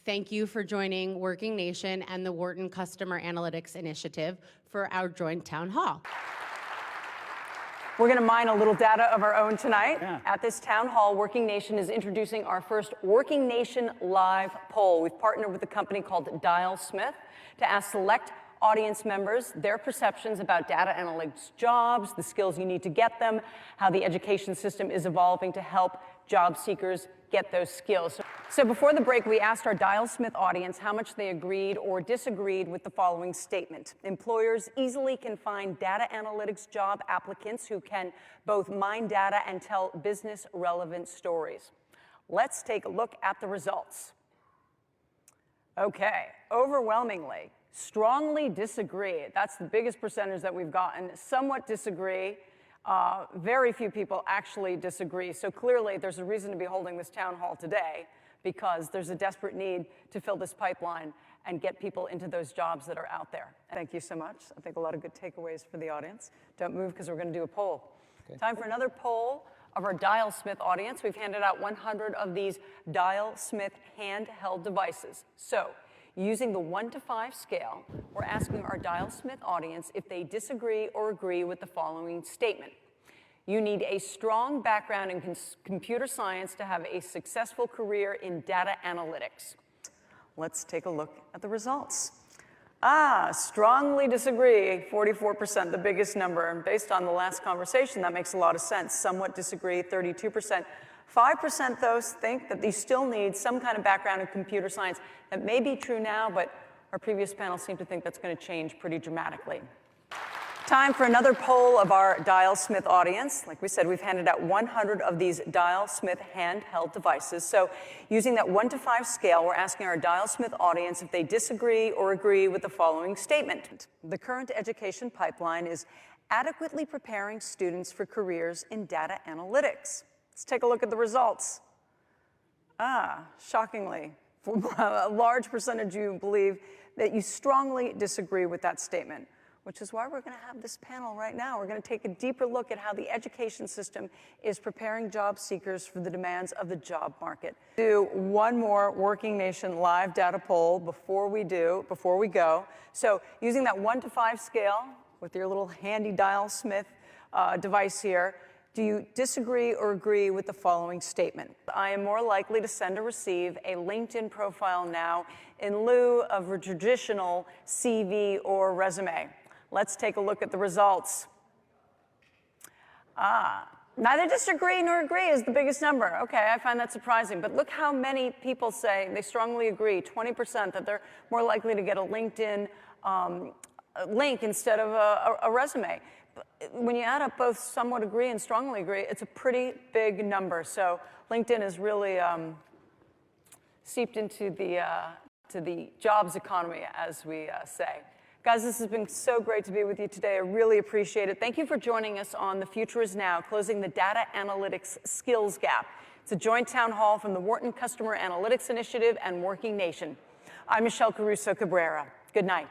thank you for joining Working Nation and the Wharton Customer Analytics Initiative for our joint town hall. We're going to mine a little data of our own tonight. Yeah. At this town hall, Working Nation is introducing our first Working Nation live poll. We've partnered with a company called Dialsmith to ask select audience members their perceptions about data analytics jobs, the skills you need to get them, how the education system is evolving to help job seekers get those skills. So before the break, we asked our Dialsmith audience how much they agreed or disagreed with the following statement. Employers easily can find data analytics job applicants who can both mine data and tell business relevant stories. Let's take a look at the results. Okay, overwhelmingly, strongly disagree. That's the biggest percentage that we've gotten. Somewhat disagree. Very few people actually disagree. So clearly, there's a reason to be holding this town hall today, because there's a desperate need to fill this pipeline and get people into those jobs that are out there. Thank you so much. I think a lot of good takeaways for the audience. Don't move, because we're going to do a poll. Okay. Time for another poll of our Dialsmith audience. We've handed out 100 of these Dialsmith handheld devices. So, using the 1 to 5 scale, we're asking our Dialsmith audience if they disagree or agree with the following statement. You need a strong background in computer science to have a successful career in data analytics. Let's take a look at the results. Strongly disagree, 44%, the biggest number. And based on the last conversation, that makes a lot of sense. Somewhat disagree, 32%. 5% though think that they still need some kind of background in computer science. That may be true now, but our previous panel seemed to think that's going to change pretty dramatically. Time for another poll of our Dialsmith audience. Like we said, we've handed out 100 of these Dialsmith handheld devices. So using that 1 to 5 scale, we're asking our Dialsmith audience if they disagree or agree with the following statement. The current education pipeline is adequately preparing students for careers in data analytics. Let's take a look at the results. Shockingly, a large percentage of you believe that you strongly disagree with that statement, which is why we're going to have this panel right now. We're going to take a deeper look at how the education system is preparing job seekers for the demands of the job market. Do one more Working Nation live data poll before we go. So using that 1 to 5 scale with your little handy Dialsmith device here, do you disagree or agree with the following statement? I am more likely to send or receive a LinkedIn profile now in lieu of a traditional CV or resume. Let's take a look at the results. Neither disagree nor agree is the biggest number. Okay, I find that surprising. But look how many people say they strongly agree, 20%, that they're more likely to get a LinkedIn link instead of a resume. When you add up both somewhat agree and strongly agree, it's a pretty big number. So LinkedIn is really seeped into the jobs economy, as we say. Guys, this has been so great to be with you today. I really appreciate it. Thank you for joining us on The Future is Now, Closing the Data Analytics Skills Gap. It's a joint town hall from the Wharton Customer Analytics Initiative and Working Nation. I'm Michelle Caruso Cabrera. Good night.